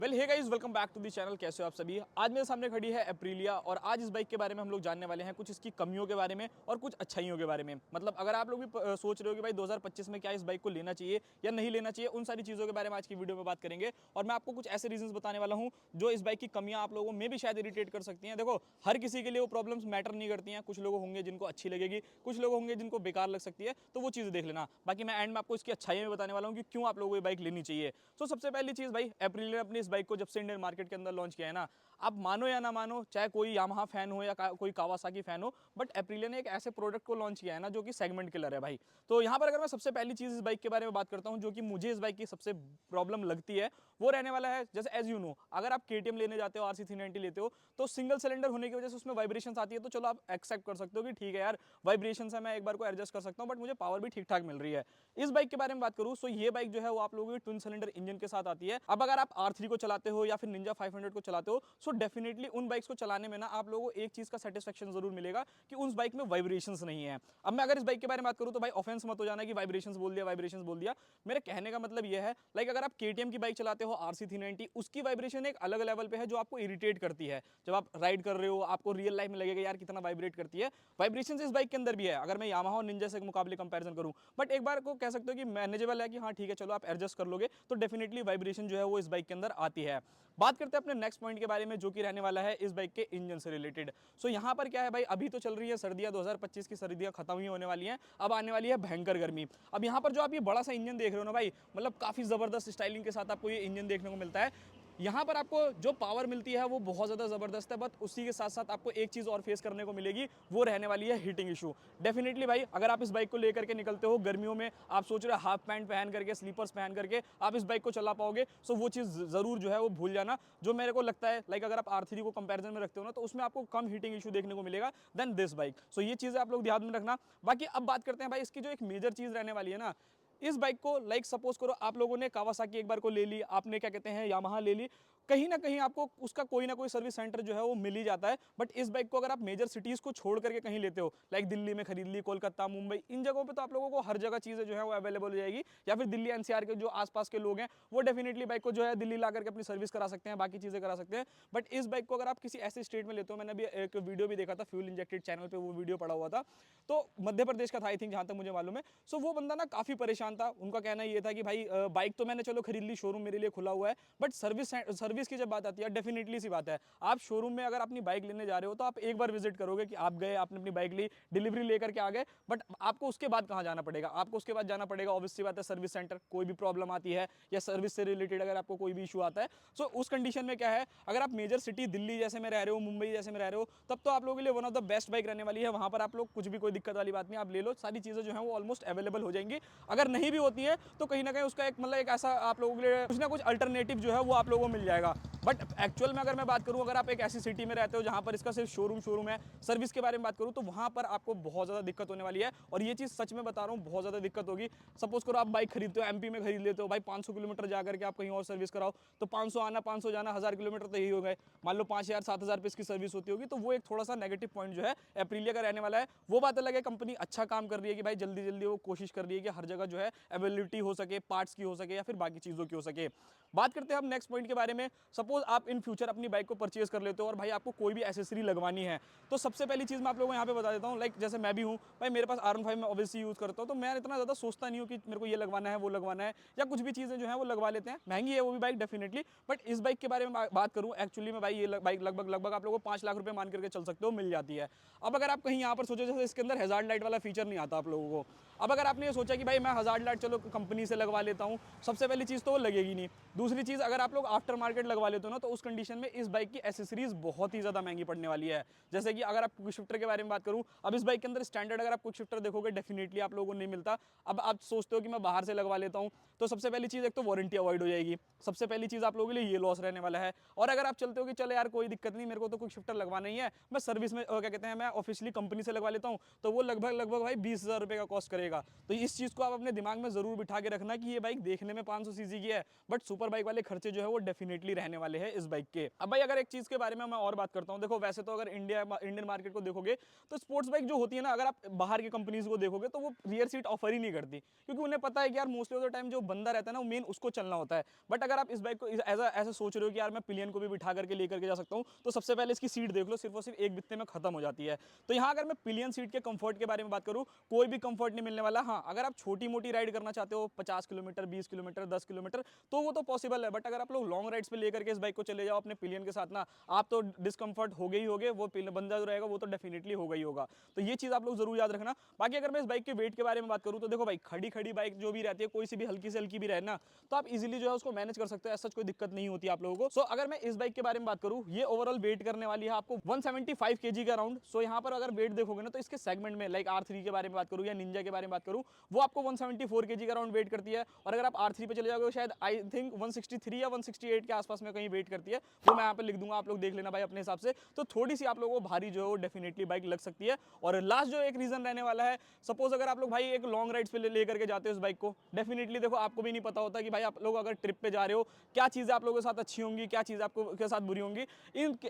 Well hey guys, welcome back to the channel. कैसे हो आप सभी। आज मेरे सामने खड़ी है एप्रिलिया और आज इस बाइक के बारे में हम लोग जानने वाले हैं, कुछ इसकी कमियों के बारे में और कुछ अच्छाइयों के बारे में। मतलब अगर आप लोग भी सोच रहे हो कि भाई 2025 में क्या इस बाइक को लेना चाहिए या नहीं लेना चाहिए, उन सारी चीज़ों के बारे में आज की वीडियो में बात करेंगे। और मैं आपको कुछ ऐसे रीजंस बताने वाला हूँ जो इस बाइक की कमियाँ आप लोगों में भी शायद इरिटेट कर सकती हैं। देखो, हर किसी के लिए वो प्रॉब्लम्स मैटर नहीं करती हैं। कुछ लोग होंगे जिनको अच्छी लगेगी, कुछ लोग होंगे जिनको बेकार लग सकती है, तो वो चीज़ देख लेना। बाकी मैं एंड में आपको इसकी अच्छाइयाँ भी बताने वाला हूँ कि क्यों आप लोगों को ये बाइक लेनी चाहिए। तो सबसे पहली चीज़, भाई एप्रिलिया ने अपनी इस बाइक को जब से इंडियन मार्केट के अंदर लॉन्च किया है ना, आप मानो या ना मानो, चाहे कोई यामाहा फैन हो या कोई कावासाकी फैन हो, बट एप्रिलिया ने एक ऐसे प्रोडक्ट को लॉन्च किया है ना जो कि सेगमेंट किलर है भाई। तो यहाँ पर अगर मैं सबसे पहली चीज़ इस बाइक के बारे में बात करता हूँ जो कि मुझे इस बाइक की सबसे प्रॉब्लम लगती है, वो रहने वाला है, जैसे एज यू नो, अगर आप केटीएम लेने जाते हो, आरसी 390 लेते हो, तो सिंगल सिलेंडर होने की वजह से उसमें वाइब्रेशन आती है। तो चलो आप एक्सेप्ट कर सकते हो कि ठीक है यार, वाइब्रेशन से मैं एक बार को एडजस्ट कर सकता हूँ, बट मुझे पावर भी ठीक ठाक मिल रही है। इस बाइक के बारे में बात करूँ तो ये बाइक जो है वो आप लोगों की ट्विन सिलेंडर इंजन के साथ आती है। अब अगर आप R3 को चलाते हो या फिर निंजा 500 को चलाते हो, सो डेफिनेटली उन बाइक्स को चलाने में ना आप लोगों को एक चीज का सेटिस्फेक्शन जरूर मिलेगा कि उस बाइक में वाइब्रेशंस नहीं है। अब मैं अगर इस बाइक के बारे में बात करूं तो भाई ऑफेंस मत हो जाना कि वाइब्रेशंस बोल दिया, वाइब्रेशंस बोल दिया। मेरे कहने का मतलब यह है, लाइक अगर आप केटीएम की बाइक चलाते हो आरसी 390, उसकी वाइब्रेशन एक अलग लेवल पे है जो आपको इरिटेट करती है। जब आप राइड कर रहे हो आपको रियल लाइफ में लगेगा यार कितना वाइब्रेट करती है। वाइब्रेशन इस बाइक के अंदर भी है, अगर मैं यामाहा और निंजा से मुकाबले कंपैरिजन करूं, बट एक बार को कह सकते हो कि मैनेजेबल है कि हाँ ठीक है चलो आप एडजस्ट कर लोगे, तो डेफिनेटली वाइब्रेशन जो है वो इस बाइक के अंदर आती है। बात करते हैं अपने नेक्स्ट पॉइंट के बारे में जो कि रहने वाला है इस बाइक के इंजन से रिलेटेड। सो यहाँ पर क्या है भाई, अभी तो चल रही है सर्दियां, 2025 की सर्दियां खत्म ही होने वाली हैं, अब आने वाली है भयंकर गर्मी। अब यहाँ पर जो आप ये बड़ा सा इंजन देख रहे हो ना भाई, मतलब काफी जबरदस्त स्टाइलिंग के साथ आपको ये इंजन देखने को मिलता है। यहाँ पर आपको जो पावर मिलती है वो बहुत ज़्यादा ज़बरदस्त है, बट उसी के साथ साथ आपको एक चीज़ और फेस करने को मिलेगी, वो रहने वाली है हीटिंग इशू। डेफिनेटली भाई, अगर आप इस बाइक को लेकर के निकलते हो गर्मियों में, आप सोच रहे हो हाफ पैंट पहन करके, स्लीपर्स पहन करके आप इस बाइक को चला पाओगे, सो वो चीज़ ज़रूर जो है वो भूल जाना। जो मेरे को लगता है, लाइक अगर आप R3 को कंपेरिजन में रखते हो ना, तो उसमें आपको कम हीटिंग इशू देखने को मिलेगा देन दिस बाइक। सो ये चीज़ें आप लोग ध्यान में रखना। बाकी अब बात करते हैं भाई इसकी जो एक मेजर चीज़ रहने वाली है ना, इस बाइक को, लाइक सपोज करो आप लोगों ने कावासाकी एक बार को ले ली, आपने क्या कहते हैं यामाहा ले ली, कहीं ना कहीं आपको उसका कोई ना कोई सर्विस सेंटर जो है वो मिल ही जाता है। बट इस बाइक को अगर आप मेजर सिटीज को छोड़ करके कहीं लेते हो, लाइक दिल्ली में खरीद ली, कोलकाता, मुंबई, इन जगहों पे तो आप लोगों को हर जगह चीजें जो है वो अवेलेबल हो जाएगी। या फिर दिल्ली एनसीआर के जो आसपास के लोग हैं वो डेफिनेटली बाइक को जो है दिल्ली ला करके अपनी सर्विस करा सकते हैं, बाकी चीजें करा सकते हैं। बट इस बाइक को अगर आप किसी ऐसे स्टेट में लेते हो, मैंने अभी एक वीडियो भी देखा था, फ्यूल इंजेक्टेड चैनल पे वो वीडियो पड़ा हुआ था, तो मध्य प्रदेश का था आई थिंक, जहां तक मुझे मालूम है। सो वो बंदा ना काफी परेशान था। उनका कहना ये था कि भाई बाइक तो मैंने चलो खरीद ली, शोरूम मेरे लिए खुला हुआ है, बट सर्विस की जब बात आती है, डेफिनेटली सी बात है, आप शोरूम में अगर अपनी बाइक लेने जा रहे हो तो आप एक बार विजिट करोगे कि आप गए, आपने अपनी बाइक ली, डिलीवरी लेकर के आ गए, बट आपको उसके बाद कहां जाना पड़ेगा? आपको उसके बाद जाना पड़ेगा ऑब्वियस सी बात है सर्विस सेंटर। कोई भी प्रॉब्लम आती है या सर्विस से रिलेटेड अगर आपको कोई भी इशू आता है, सो उस कंडीशन में क्या है, अगर आप मेजर सिटी दिल्ली जैसे में रह रहे हो, मुंबई जैसे में रह रहे हो, तब तो आप लोगों के लिए one of the best bike रहने वाली है। वहां पर आप लोग कुछ भी, कोई दिक्कत वाली बात नहीं, आप ले लो, सारी चीजें जो है वो ऑलमोस्ट अवेलेबल हो जाएंगी। अगर नहीं भी होती है तो कहीं ना कहीं उसका एक मतलब एक ऐसा आप लोगों के लिए कुछ ना कुछ अल्टरनेटिव जो है वो आप लोगों को मिल जाएगा। बट एक्चुअल में अगर मैं बात करूं, अगर आप एक ऐसी सिटी में रहते हो जहां पर इसका सिर्फ शोरूम है, सर्विस के बारे में बात करूं तो वहां पर आपको बहुत ज्यादा दिक्कत होने वाली है। और ये चीज सच में बता रहा हूं, बहुत ज्यादा दिक्कत होगी। सपोज करो आप बाइक खरीदते हो, एमपी में खरीद लेते हो भाई, 500 किलोमीटर जाकर के आप कहीं और सर्विस कराओ, तो 500 आना 500 जाना, 1000 किलोमीटर तो यही हो गए। मान लो 5000 7000 रुपए इसकी सर्विस होती होगी, तो वो एक थोड़ा सा नेगेटिव पॉइंट जो है एप्रिलिया का रहने वाला है। वो बात अलग है, कंपनी अच्छा काम कर रही है कि भाई जल्दी जल्दी वो कोशिश कर रही है कि हर जगह जो है अवेलेबिलिटी हो सके, पार्ट्स की हो सके या फिर बाकी चीजों की हो सके। बात करते हैं हम नेक्स्ट पॉइंट के बारे में। सपोज आप इन फ्यूचर अपनी बाइक को परचेज कर लेते हो और भाई आपको कोई भी एसेसरी लगवानी है, तो सबसे पहली चीज मैं आप लोगों को यहाँ पे बता देता हूँ, लाइक जैसे मैं भी हूँ भाई, मेरे पास R15 में ऑब्वियसली यूज करता हूँ, तो मैं इतना ज्यादा सोचता नहीं हूँ कि मेरे को ये लगवाना है वो लगवाना है, या कुछ भी चीजें जो है वो लगवा लेते हैं। महंगी है वो भी बाइक डेफिनेटली, बट इस बाइक के बारे में बात करूँ, एक्चुअली में भाई ये बाइक लगभग आप लोगों को 5 लाख रुपए मान करके चल सकते हो, मिल जाती है। अब अगर आप कहीं यहाँ पर सोचो, जैसे इसके अंदर हैजार्ड लाइट वाला फीचर नहीं आता आप लोगों को, अब अगर आपने ये सोचा कि भाई मैं हैजार्ड लाइट चलो कंपनी से लगवा लेता हूँ, सबसे पहली चीज तो वो लगेगी नहीं। दूसरी चीज, अगर आप लोग आफ्टर मार्केट लगवा लेते हो ना, तो उस कंडीशन में इस बाइक की एसेसरीज बहुत ही ज्यादा महंगी पड़ने वाली है। जैसे कि अगर आप क्विक शिफ्टर के बारे में बात करूं, अब इस बाइक के अंदर स्टैंडर्ड अगर आप क्विक शिफ्टर देखोगे डेफिनेटली आप लोगों को नहीं मिलता। अब आप सोचते हो कि मैं बाहर से लगवा लेता हूं, तो सबसे पहली चीज एक तो वारंटी अवॉइड हो जाएगी, सबसे पहली चीज आप लोगों के लिए ये लॉस रहने वाला है। और अगर आप चलते हो कि चलो यार कोई दिक्कत नहीं, मेरे को तो क्विक शिफ्टर लगवाना ही है, मैं सर्विस में क्या कहते हैं मैं ऑफिशियली कंपनी से लगवा लेता हूं, तो वो लगभग भाई 20,000 रुपए का कॉस्ट करेगा। करेगा। तो इस चीज़ को आप अपने दिमाग में ज़रूर बिठा के रखना कि ये बाइक देखने में 500 सीसी की है, बट सुपर बाइक वाले खर्चे जो है वो डेफिनेटली रहने वाले हैं इस बाइक के। अब भाई अगर एक चीज़ के बारे में मैं और बात करता हूँ, देखो वैसे तो अगर इंडियन मार्केट को देखोगे तो स्पोर्ट्स बाइक जो होती है ना, अगर आप बाहर की कंपनीज को देखोगे तो वो रियर सीट ऑफर ही नहीं करती, क्योंकि उन्हें पता है कि यार मोस्टली ऑफ द टाइम जो बंदा रहता है ना वो मेन उसको चलना होता है। बट अगर आप इस बाइक को ऐसा सोच रहे हो कि यार मैं पिलियन को भी बिठा करके लेकर के जा सकता हूँ, तो सबसे पहले इसकी सीट देख लो, सिर्फ और सिर्फ एक बित्ते में खत्म हो जाती है। तो यहाँ अगर मैं पिलियन सीट के कंफर्ट के बारे में बात करूँ, कोई भी कंफर्ट नहीं मिलने वाला। हाँ, अगर आप छोटी मोटी राइड करना चाहते हो 50 किलोमीटर, 20 किलोमीटर, 10 किलोमीटर, तो वो तो पॉसिबल है। बट अगर आप लोग लॉन्ग राइड्स पे लेकर के इस बाइक को चले जाओ अपने पिलियन के साथ ना, आप तो डिस्कंफर्ट हो गए ही होगे, वो बंदा जो रहेगा वो तो डेफिनेटली होगा ही होगा। तो ये चीज़ आप लोग जरूर याद रखना। बाकी अगर मैं इस बाइक के वेट के बारे में बात करूँ तो देखो भाई, खड़ी खड़ी बाइक जो भी रहती है, कोई सी भी हल्की से हल्की भी रहे ना, तो आप इजीली जो है उसको मैनेज कर सकते हो, ऐसा कोई दिक्कत नहीं होती आप लोगों को। सो अगर मैं इस बाइक के बारे में बात करूँ, ये ओवरऑल वेट करने वाली है आपको 175 kg का अराउंड। सो यहाँ पर अगर वेट देखोगे ना, तो इसके सेगमेंट में लाइक R3 के बारे में बात करूँ या निंजा के बारे में बात करूँ, वो आपको 174 kg का अराउंड वेट करती है। और अगर आप R3 पे चले जाओगे, शायद आई थिंक 163 या 168 के आसपास में कहीं वेट करती है, वो मैं यहाँ पे लिख दूंगा, आप लोग देख लेना भाई अपने हिसाब से। तो थोड़ी सी आप लोगों को भारी जो है वो डेफिनेटली बाइक लग सकती है। और लास्ट जो एक रीजन रहने वाला है, सपोज अगर आप लोग भाई एक लॉन्ग राइड्स पे लेकर के जाते हो इस बाइक को, डेफिनेटली देखो आपको भी नहीं पता होता कि भाई आप लोग अगर ट्रिप पे जा रहे हो, क्या चीज़ें आप लोगों के साथ अच्छी होंगी, क्या चीज़ आपको के साथ बुरी होंगी।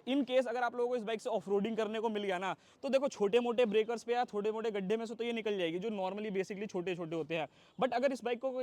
इन केस अगर आप लोगों को इस बाइक से ऑफ रोडिंग करने को मिल गया ना, तो देखो छोटे मोटे ब्रेकर्स पे या छोटे मोटे गड्ढे में से तो ये निकल जाएगी, जो नॉर्मली बेसिकली छोटे छोटे होते हैं। बट अगर इस बाइक को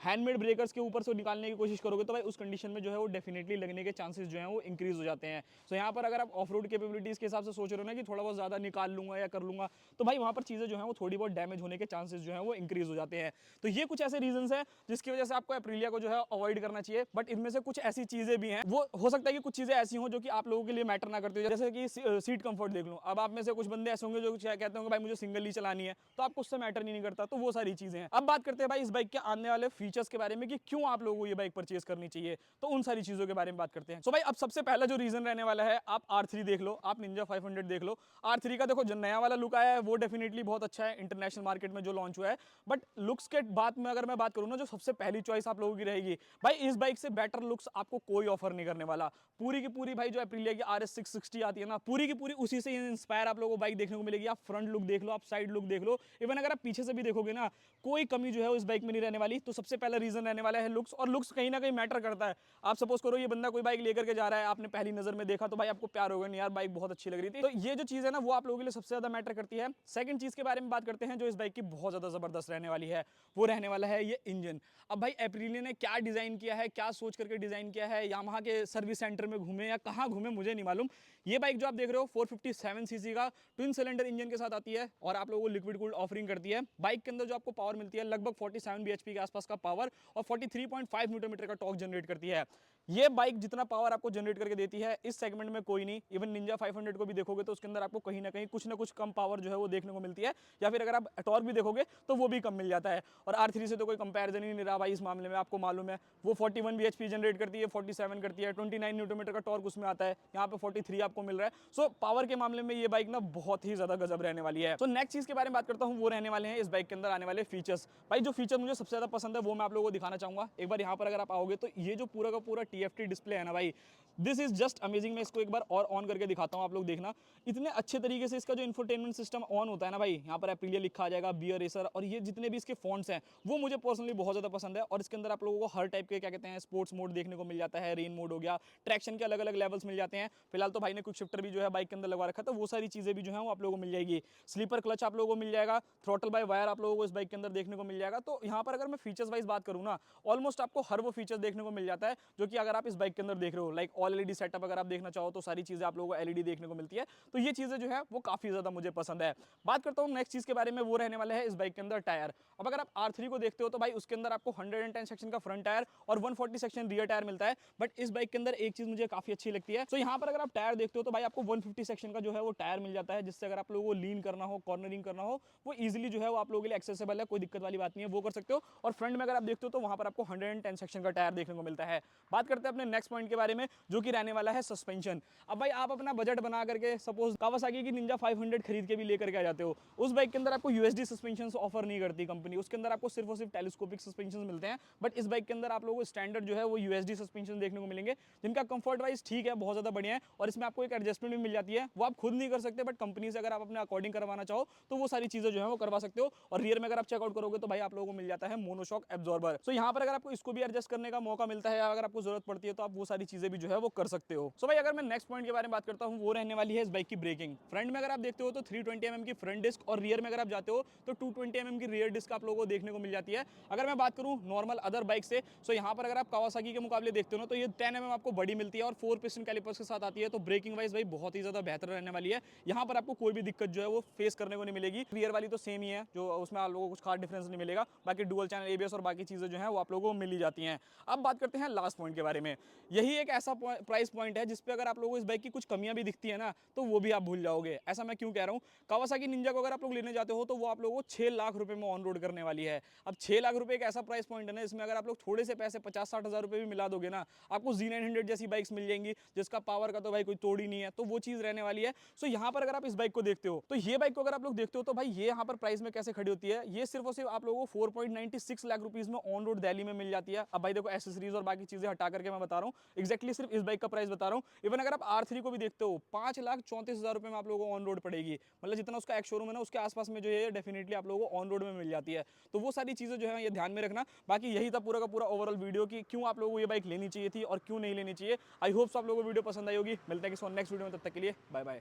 हैंडमेड ब्रेकर्स के ऊपर से निकालने की कोशिश करोगे, तो भाई उस कंडीशन में जो है वो डेफिनेटली लगने के चांसेस जो है वो इंक्रीज हो जाते हैं। सो यहाँ पर अगर आप ऑफ रोड कैपेबिलिटीज के हिसाब से सोच रहे हो ना कि थोड़ा बहुत ज़्यादा निकाल लूंगा या कर लूंगा, तो भाई वहाँ पर चीज़ें जो है वो थोड़ी बहुत डैमेज होने के चांसेस जो है वो इंक्रीज हो जाते हैं। तो ये कुछ ऐसे रीजंस हैं जिसकी वजह से आपको एप्रिलिया को जो है अवॉइड करना चाहिए। बट इनमें से कुछ ऐसी चीज़ें भी हैं, वो हो सकता है कि कुछ चीज़ें ऐसी हो जो कि आप लोगों के लिए मैटर ना करती हो, जैसे कि सीट कंफर्ट देख लो। अब आप में से कुछ बंदे ऐसे होंगे जो कहते होंगे भाई मुझे सिंगल ही चलानी है, तो आपको उससे मैटर नहीं करता। तो वो सारी चीज़ें हैं। अब बात करते हैं भाई इस बाइक के आने वाले फीचर्स के बारे में कि क्यों आप लोगों को ये बाइक परचेज करनी चाहिए, तो उन सारी चीज़ों के बारे में बात करते हैं। सो भाई अब सबसे पहला जो रीजन रहने वाला है, आप R3 देख लो, आप निंजा 500 देख लो। R3 का देखो जो नया वाला लुक आया है वो डेफिनेटली बहुत अच्छा है, इंटरनेशनल मार्केट में जो लॉन्च हुआ है। बट लुक्स के बाद में अगर मैं बात करूँ ना, जो सबसे पहली चॉइस आप लोगों की रहेगी, भाई इस बाइक से बेटर लुक्स आपको कोई ऑफर नहीं करने वाला। पूरी की पूरी भाई जो एप्रिलिया की RS 660 आती है ना, पूरी की पूरी उसी से इंस्पायर आप लोगों को बाइक देखने को मिलेगी। आप फ्रंट लुक देख लो, आप साइड लुक देख लो, इवन अगर आप पीछे से भी देखोगे ना, कोई कमी जो है इस बाइक में नहीं रहने वाली। तो सबसे पहला रीजन रहने वाला है लुक्स, और लुक्स कहीं ना कहीं मैटर करता है। आप सपोज करो ये बंदा कोई बाइक लेकर के जा रहा है, आपने पहली नजर में देखा तो भाई आपको प्यार होगा, नहीं यार बाइक बहुत अच्छी लग रही थी। तो ये जो चीज है ना वो आप लोगों के लिए सबसे ज्यादा मैटर करती है। सेकंड चीज के बारे में बात करते हैं जो इस बाइक की बहुत ज्यादा जबरदस्त रहने वाली है, वो रहने वाला है ये इंजन। अब भाई एप्रिलिया ने क्या डिजाइन किया है, क्या सोच करके डिजाइन किया है, यामाहा के सर्विस सेंटर में घूमे या कहाँ घूमे मुझे नहीं मालूम। ये बाइक जो आप देख रहे हो 457 सीसी का ट्विन सिलेंडर इंजन के साथ आती है, और आप लोगों को लिक्विड कूल्ड ऑफरिंग करती है। बाइक के अंदर जो आपको पावर मिलती है लगभग 47 bhp के आसपास का पावर, और 43.5 न्यूटन मीटर का टॉर्क जनरेट करती है। ये बाइक जितना पावर आपको जनरेट करके देती है इस सेगमेंट में कोई नहीं। इवन निंजा 500 को भी देखोगे तो उसके अंदर आपको कहीं ना कहीं कुछ ना कुछ कम पावर जो है वो देखने को मिलती है, या फिर अगर आप टॉर्क भी देखोगे तो वो भी कम मिल जाता है। और R3 से तो कोई कंपैरिजन ही नहीं रहा भाई इस मामले में, आपको मालूम है वो 41 bhp जनरेट करती है, 47 करती है, 29 न्यूटन मीटर का टॉर्क उसमें आता है, यहाँ पे 43 आपको मिल रहा है। सो पावर के मामले में ये बाइक ना बहुत ही ज्यादा गजब रहने वाली है। तो नेक्स्ट चीज के बारे में बात करता हूँ, वो रहने वाले हैं इस बाइक के अंदर आने वाले फीचर्स। भाई जो फीचर मुझे सबसे ज्यादा पसंद है वो मैं आप लोगों को दिखाना चाहूंगा। एक बार यहाँ पर अगर आप आओगे तो ये जो पूरा का पूरा TFT डिस्प्ले है ना भाई, दिस इज जस्ट अमेजिंग। मैं इसको एक बार और ऑन करके दिखाता हूँ, आप लोग देखना इतने अच्छे तरीके से इसका जो इंफोटेनमेंट सिस्टम ऑन होता है ना भाई, यहाँ पर एप्रिलिया लिखा आ जाएगा, बियर रेसर, और ये जितने भी इसके फॉन्ट्स हैं वो मुझे पर्सनली बहुत ज्यादा पसंद है। और इसके अंदर आप लोगों को हर टाइप के क्या कहते हैं स्पोर्ट्स मोड देखने को मिल जाता है, रेन मोड हो गया, ट्रैक्शन के अलग अलग लेवल्स मिल जाते हैं। फिलहाल तो भाई ने क्विक शिफ्टर भी जो है बाइक के अंदर लगवा रखा था, वो सारी चीजें भी जो है वो आप लोगों को मिल जाएगी। स्लीपर क्लच आप लोगों को मिल जाएगा, थ्रोटल बाय वायर आप लोगों को इस बाइक के अंदर देखने को मिल जाएगा। तो यहाँ पर अगर मैं फीचर्स वाइज बात करूँ ना, ऑलमोस्ट आपको हर वो फीचर्स देखने को मिल जाता है जो कि अगर आप इस बाइक के अंदर देख रहे हो। लाइक ऑल LED सेटअप अगर आप देखना चाहो तो सारी चीजें आप लोगों को LED देखने को मिलती है। तो ये चीजें जो है वो काफी ज्यादा मुझे पसंद है। बात करता हूँ नेक्स्ट चीज के बारे में, वो रहने वाले हैं इस बाइक के अंदर टायर। अब अगर आप R3 को देखते हो तो भाई उसके अंदर आपको 110 सेक्शन का फ्रंट टायर और 140 सेक्शन रियर टायर मिलता है। बट इस बाइक के अंदर एक चीज मुझे काफी अच्छी लगती है। तो यहाँ पर अगर आप टायर देखते हो तो भाई आपको 150 सेक्शन का जो है वो टायर मिल जाता है, जिससे अगर आप लोगों को लीन करना हो, कॉर्नरिंग करना हो, वो इजीली जो है वो आप लोगों के लिए एक्सेसिबल है, कोई दिक्कत वाली बात नहीं है, वो कर सकते हो। और फ्रंट में अगर आप देखते हो तो वहां पर आपको 110 सेक्शन का टायर देखने को मिलता है। बात करते हैं अपने नेक्स्ट पॉइंट के बारे में, जो कि रहने वाला है सस्पेंशन। अब भाई आप अपना बजट बना करके सपोज कावासाकी की निंजा 500 खरीद के भी लेकर के आ जाते हो, उस बाइक के अंदर आपको यूएसडी सस्पेंशन ऑफर नहीं करती कंपनी, उसके अंदर आपको सिर्फ और सिर्फ टेलीस्कोपिक सस्पेंशन मिलते हैं। बट इस बाइक के अंदर आप लोगों को स्टैंडर्ड जो है वो यूएसडी सस्पेंशन देखने को मिलेंगे, जिनका कंफर्ट वाइज ठीक है, बहुत ज्यादा बढ़िया है, और इसमें आपको एक एडजस्टमेंट भी मिल जाती है। वो आप खुद नहीं कर सकते, बट कंपनी से अगर आप अपने अकॉर्डिंग करवाना चाहो तो वो सारी चीजें जो है वो करवा सकते हो। और रियर में अगर आप चेकआउट करोगे तो भाई आप लोगों को मिल जाता है मोनोशॉक एब्जॉर्बर। सो यहाँ पर अगर आपको इसको भी एडजस्ट करने का मौका मिलता है, या अगर आपको जरूरत पड़ती है तो आप वो सारी चीजें भी जो है वो कर सकते हो। सो भाई अगर मैं नेक्स्ट पॉइंट के बारे में बात करता हूँ, वो रहने वाली है इस बाइक की ब्रेकिंग। फ्रंट में अगर आप देखते हो तो 320 mm की फ्रंट डिस्क, और रियर में अगर आप जाते हो तो 220 mm की रियर डिस्क आप लोगों को देखने को मिल जाती है। अगर मैं बात करूं नॉर्मल अदर बाइक से, सो यहाँ पर अगर आप कावासाकी के मुकाबले देखते हो ना, तो ये 10 mm आपको बड़ी मिलती है और 4 पिस्टन कैलिपर्स के साथ आती है। तो ब्रेकिंग वाइज भाई बहुत ही ज्यादा बेहतर रहने वाली है। यहाँ पर आपको कोई भी दिक्कत जो है वो फेस करने को नहीं मिलेगी। रियर वाली तो सेम ही है, जो उसमें आप लोगों को कुछ खास डिफरेंस नहीं मिलेगा, बाकी डुअल चैनल एबीएस और बाकी चीजें जो है वो आप लोगों को मिल ही जाती हैं। अब बात करते हैं लास्ट पॉइंट के बारे में। यही एक ऐसा प्राइस पॉइंट है जिसपे अगर आप लोगों को इस बाइक की कुछ कमियां भी दिखती है ना, तो वो भी आप भूल जाओगे। ऐसा मैं क्यों कह रहा हूँ, कावासाकी निंजा को अगर आप लोग लेने जाते हो तो वो आप लोगों को 6 लाख रुपए में ऑन रोड करने वाली है। अब 6 लाख रुपए एक ऐसा प्राइस पॉइंट है ना, इसमें अगर आप लोग थोड़े से पैसे 50-60 हजार रुपए भी मिला दोगे ना, आपको Z900 जैसी बाइक्स मिल जाएंगी, जिसका पावर का तो भाई कोई तोड़ ही नहीं है। तो वो चीज रहने वाली है। सो यहाँ पर अगर आप इस बाइक को देखते हो, तो ये बाइक को अगर आप लोग देखते हो तो भाई ये यहाँ पर प्राइस में कैसे खड़ी होती है, ये सिर्फ और सिर्फ आप लोगों को 4.96 लाख रुपीज में ऑन रोड दिल्ली में मिल जाती है। अब भाई देखो एसेसरीज और बाकी चीजें हटा करके मैं बता रहा हूँ, एक्जैक्टली सिर्फ इस बाइक का प्राइस बता रहा हूँ। इवन अगर आप R3 को भी देखते हो, 5,34,000 रुपए में आप लोगों को ऑन रोड पड़ेगी। मतलब जितना उसका एक शोरूम है ना, उसके आसपास में जो है डेफिनेटली आप लोगों को ऑन रोड में मिल जाती है। तो वो सारी चीजें जो है ये ध्यान में रखना। बाकी यही था पूरा का पूरा ओवरऑल वीडियो की क्यों आप लोगों को ये बाइक लेनी चाहिए थी और क्यों नहीं लेनी चाहिए। आई होप आप लोगों को वीडियो पसंद आई होगी। मिलते हैं किसी नेक्स्ट वीडियो में, तब तक के लिए बाय बाय।